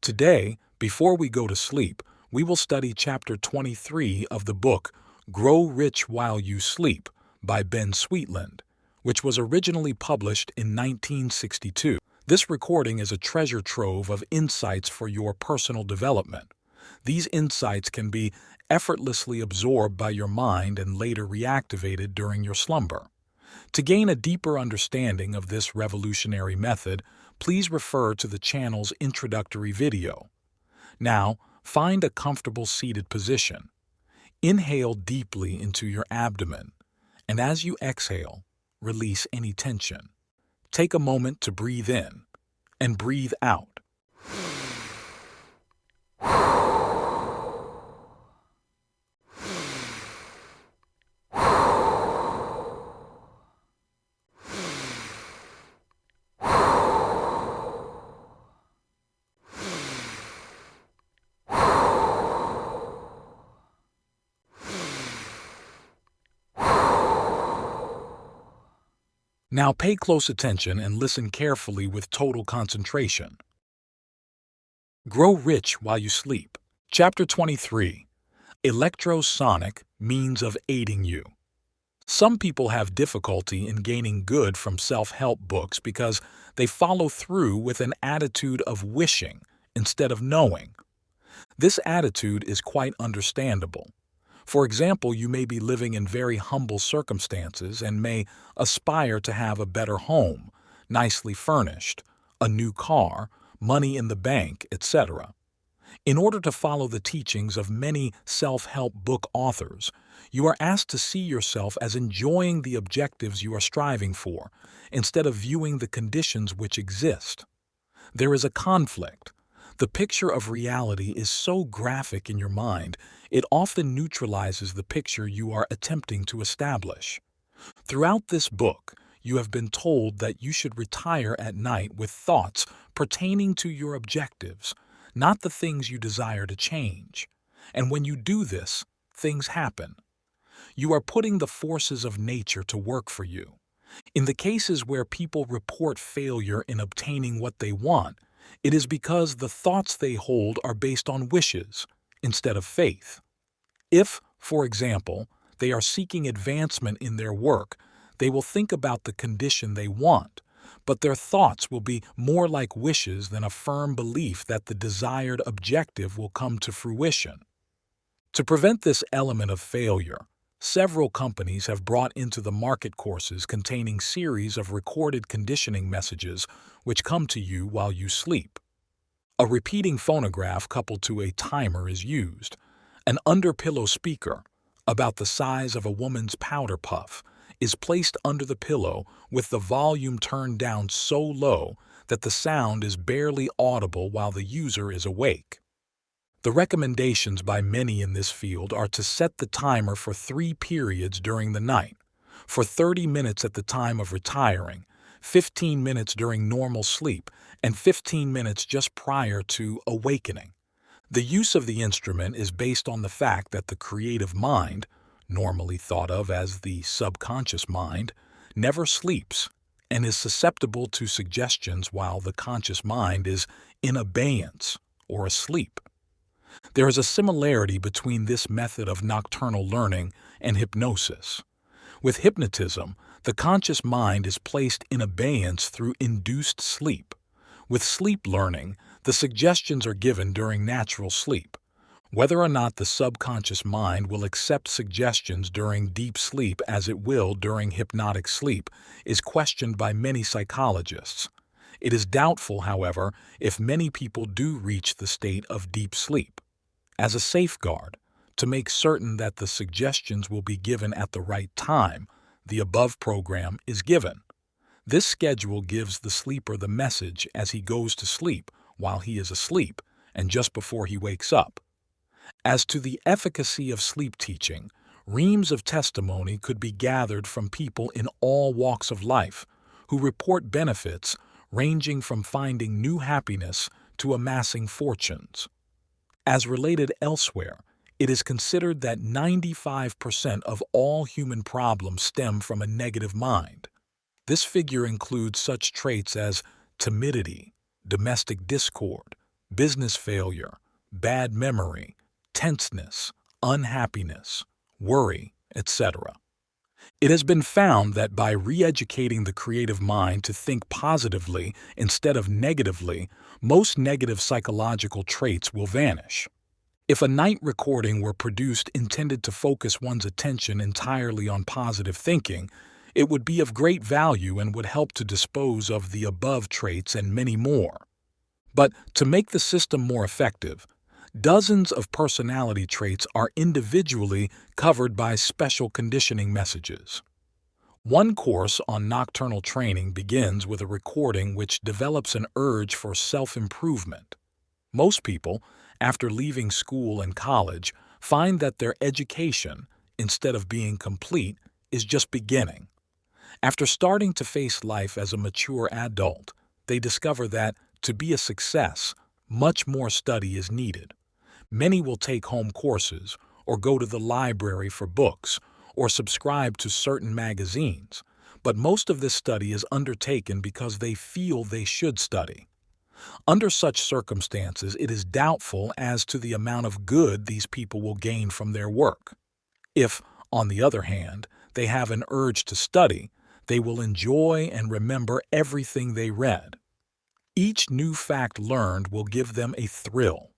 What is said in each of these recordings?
Today, before we go to sleep, we will study Chapter 23 of the book Grow Rich While You Sleep by Ben Sweetland, which was originally published in 1962. This recording is a treasure trove of insights for your personal development. These insights can be effortlessly absorbed by your mind and later reactivated during your slumber. To gain a deeper understanding of this revolutionary method, please refer to the channel's introductory video. Now, find a comfortable seated position. Inhale deeply into your abdomen, and as you exhale, release any tension. Take a moment to breathe in and breathe out. Now pay close attention and listen carefully with total concentration. Grow rich while you sleep. Chapter 23. ELECTROSONIC, Means of Aiding You. Some people have difficulty in gaining good from self-help books because they follow through with an attitude of wishing instead of knowing. This attitude is quite understandable. For example, you may be living in very humble circumstances and may aspire to have a better home, nicely furnished, a new car, money in the bank, etc. In order to follow the teachings of many self-help book authors, you are asked to see yourself as enjoying the objectives you are striving for, instead of viewing the conditions which exist. There is a conflict. The picture of reality is so graphic in your mind, it often neutralizes the picture you are attempting to establish. Throughout this book, you have been told that you should retire at night with thoughts pertaining to your objectives, not the things you desire to change. And when you do this, things happen. You are putting the forces of nature to work for you. In the cases where people report failure in obtaining what they want, it is because the thoughts they hold are based on wishes instead of faith. If, for example, they are seeking advancement in their work, they will think about the condition they want, but their thoughts will be more like wishes than a firm belief that the desired objective will come to fruition. To prevent this element of failure, several companies have brought into the market courses containing series of recorded conditioning messages which come to you while you sleep. A repeating phonograph coupled to a timer is used. An under-pillow speaker, about the size of a woman's powder puff, is placed under the pillow with the volume turned down so low that the sound is barely audible while the user is awake. The recommendations by many in this field are to set the timer for 3 periods during the night, for 30 minutes at the time of retiring, 15 minutes during normal sleep, and 15 minutes just prior to awakening. The use of the instrument is based on the fact that the creative mind, normally thought of as the subconscious mind, never sleeps and is susceptible to suggestions while the conscious mind is in abeyance or asleep. There is a similarity between this method of nocturnal learning and hypnosis. With hypnotism, the conscious mind is placed in abeyance through induced sleep. With sleep learning, the suggestions are given during natural sleep. Whether or not the subconscious mind will accept suggestions during deep sleep as it will during hypnotic sleep is questioned by many psychologists. It is doubtful, however, if many people do reach the state of deep sleep. As a safeguard, to make certain that the suggestions will be given at the right time, the above program is given. This schedule gives the sleeper the message as he goes to sleep while he is asleep and just before he wakes up. As to the efficacy of sleep teaching, reams of testimony could be gathered from people in all walks of life who report benefits ranging from finding new happiness to amassing fortunes. As related elsewhere, it is considered that 95% of all human problems stem from a negative mind. This figure includes such traits as timidity, domestic discord, business failure, bad memory, tenseness, unhappiness, worry, etc. It has been found that by re-educating the creative mind to think positively instead of negatively, most negative psychological traits will vanish. If a night recording were produced intended to focus one's attention entirely on positive thinking, it would be of great value and would help to dispose of the above traits and many more. But to make the system more effective, dozens of personality traits are individually covered by special conditioning messages. One course on nocturnal training begins with a recording which develops an urge for self-improvement. Most people, after leaving school and college, find that their education, instead of being complete, is just beginning. After starting to face life as a mature adult, they discover that, to be a success, much more study is needed. Many will take home courses, or go to the library for books, or subscribe to certain magazines, but most of this study is undertaken because they feel they should study. Under such circumstances, it is doubtful as to the amount of good these people will gain from their work. If, on the other hand, they have an urge to study, they will enjoy and remember everything they read. Each new fact learned will give them a thrill.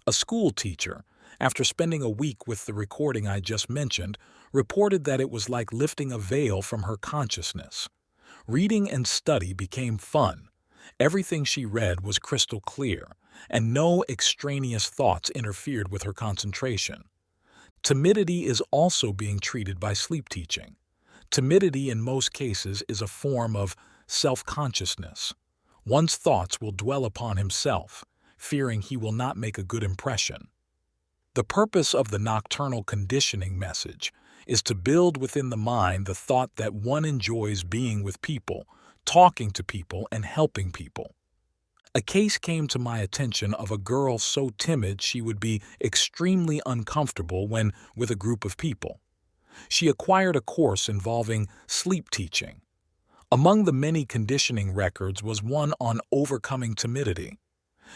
A school teacher, after spending a week with the recording I just mentioned, reported that it was like lifting a veil from her consciousness. Reading and study became fun. Everything she read was crystal clear, and no extraneous thoughts interfered with her concentration. Timidity is also being treated by sleep teaching. Timidity in most cases is a form of self-consciousness. One's thoughts will dwell upon himself, fearing he will not make a good impression. The purpose of the nocturnal conditioning message is to build within the mind the thought that one enjoys being with people, talking to people, and helping people. A case came to my attention of a girl so timid she would be extremely uncomfortable when with a group of people. She acquired a course involving sleep teaching. Among the many conditioning records was one on overcoming timidity.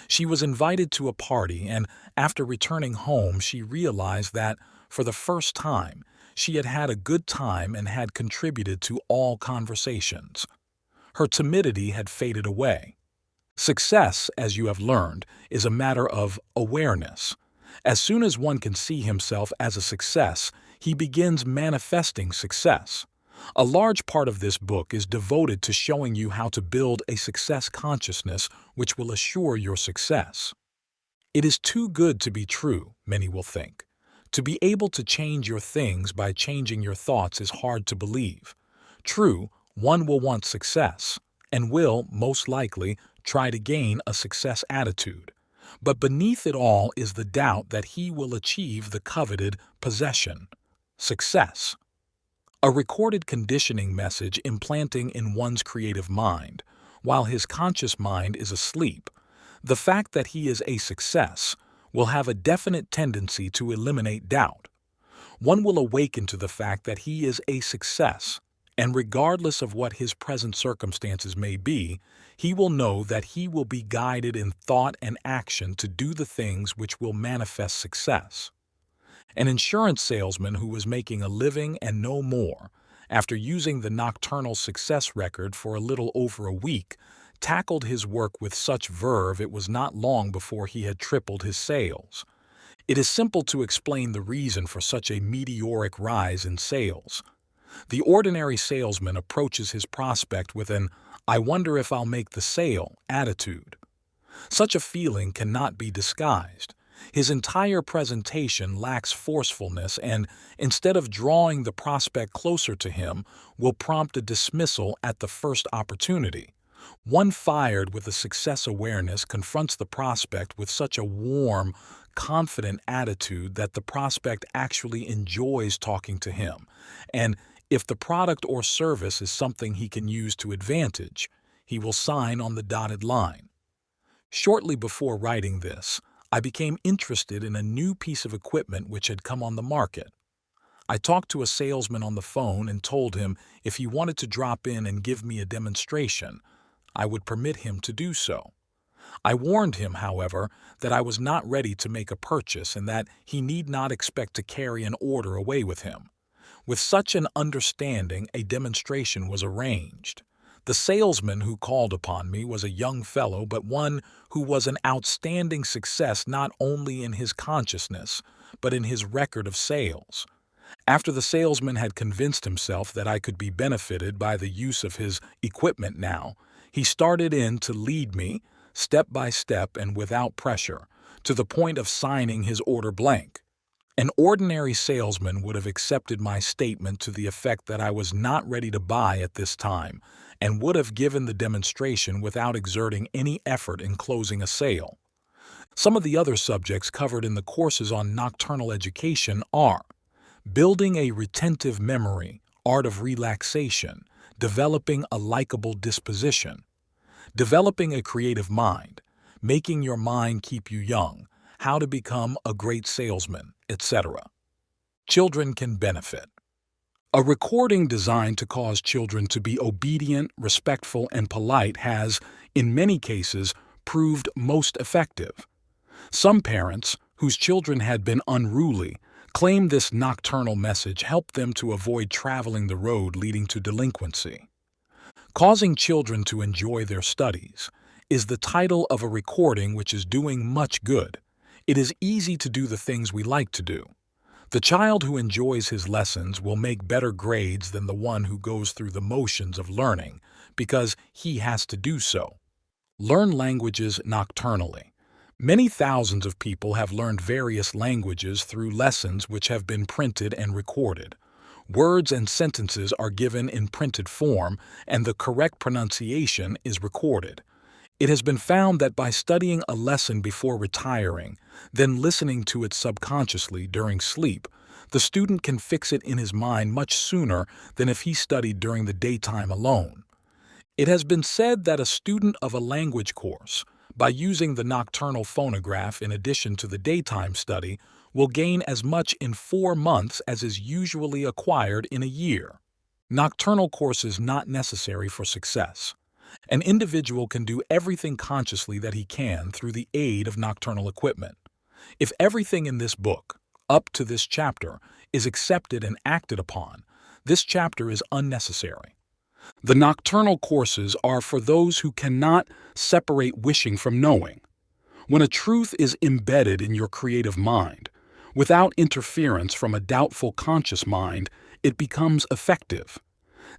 She was invited to a party, and after returning home, she realized that, for the first time, she had had a good time and had contributed to all conversations. Her timidity had faded away. Success, as you have learned, is a matter of awareness. As soon as one can see himself as a success, he begins manifesting success. A large part of this book is devoted to showing you how to build a success consciousness which will assure your success. It is too good to be true, many will think. To be able to change your things by changing your thoughts is hard to believe. True, one will want success, and will, most likely, try to gain a success attitude. But beneath it all is the doubt that he will achieve the coveted possession, success. A recorded conditioning message implanting in one's creative mind, while his conscious mind is asleep, the fact that he is a success will have a definite tendency to eliminate doubt. One will awaken to the fact that he is a success, and regardless of what his present circumstances may be, he will know that he will be guided in thought and action to do the things which will manifest success. An insurance salesman who was making a living and no more, after using the nocturnal success record for a little over a week, tackled his work with such verve it was not long before he had tripled his sales. It is simple to explain the reason for such a meteoric rise in sales. The ordinary salesman approaches his prospect with an "I wonder if I'll make the sale" attitude. Such a feeling cannot be disguised. His entire presentation lacks forcefulness and, instead of drawing the prospect closer to him, will prompt a dismissal at the first opportunity. One fired with a success awareness confronts the prospect with such a warm, confident attitude that the prospect actually enjoys talking to him, and if the product or service is something he can use to advantage, he will sign on the dotted line. Shortly before writing this, I became interested in a new piece of equipment which had come on the market. I talked to a salesman on the phone and told him if he wanted to drop in and give me a demonstration, I would permit him to do so. I warned him, however, that I was not ready to make a purchase and that he need not expect to carry an order away with him. With such an understanding, a demonstration was arranged. The salesman who called upon me was a young fellow, but one who was an outstanding success not only in his consciousness, but in his record of sales. After the salesman had convinced himself that I could be benefited by the use of his equipment now, he started in to lead me, step by step and without pressure, to the point of signing his order blank. An ordinary salesman would have accepted my statement to the effect that I was not ready to buy at this time and would have given the demonstration without exerting any effort in closing a sale. Some of the other subjects covered in the courses on nocturnal education are building a retentive memory, art of relaxation, developing a likable disposition, developing a creative mind, making your mind keep you young, how to become a great salesman, etc. Children can benefit. A recording designed to cause children to be obedient, respectful, and polite has, in many cases, proved most effective. Some parents, whose children had been unruly, claimed this nocturnal message helped them to avoid traveling the road leading to delinquency. Causing children to enjoy their studies is the title of a recording which is doing much good. It is easy to do the things we like to do. The child who enjoys his lessons will make better grades than the one who goes through the motions of learning because he has to do so. Learn languages nocturnally. Many thousands of people have learned various languages through lessons which have been printed and recorded. Words and sentences are given in printed form, and the correct pronunciation is recorded. It has been found that by studying a lesson before retiring, then listening to it subconsciously during sleep, the student can fix it in his mind much sooner than if he studied during the daytime alone. It has been said that a student of a language course, by using the nocturnal phonograph in addition to the daytime study, will gain as much in 4 months as is usually acquired in a year. Nocturnal courses not necessary for success. An individual can do everything consciously that he can through the aid of nocturnal equipment. If everything in this book, up to this chapter, is accepted and acted upon, this chapter is unnecessary. The nocturnal courses are for those who cannot separate wishing from knowing. When a truth is embedded in your creative mind, without interference from a doubtful conscious mind, it becomes effective.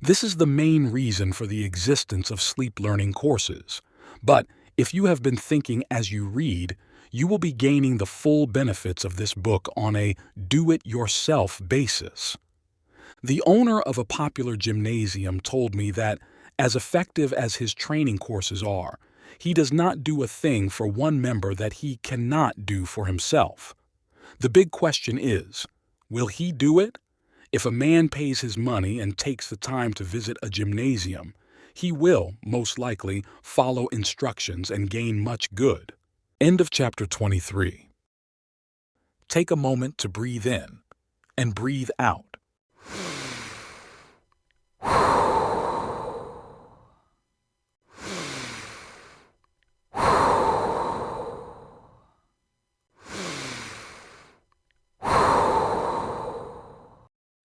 This is the main reason for the existence of sleep learning courses. But if you have been thinking as you read, you will be gaining the full benefits of this book on a do-it-yourself basis. The owner of a popular gymnasium told me that, as effective as his training courses are, he does not do a thing for one member that he cannot do for himself. The big question is, will he do it? If a man pays his money and takes the time to visit a gymnasium, he will, most likely, follow instructions and gain much good. End of chapter 23. Take a moment to breathe in and breathe out.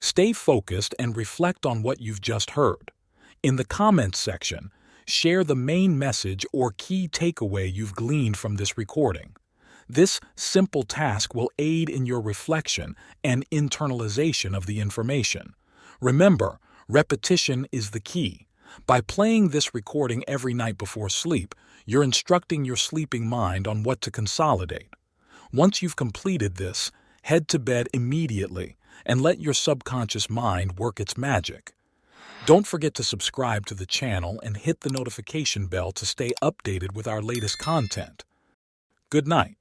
Stay focused and reflect on what you've just heard. In the comments section, share the main message or key takeaway you've gleaned from this recording. This simple task will aid in your reflection and internalization of the information. Remember, repetition is the key. By playing this recording every night before sleep, you're instructing your sleeping mind on what to consolidate. Once you've completed this, head to bed immediately and let your subconscious mind work its magic. Don't forget to subscribe to the channel and hit the notification bell to stay updated with our latest content. Good night.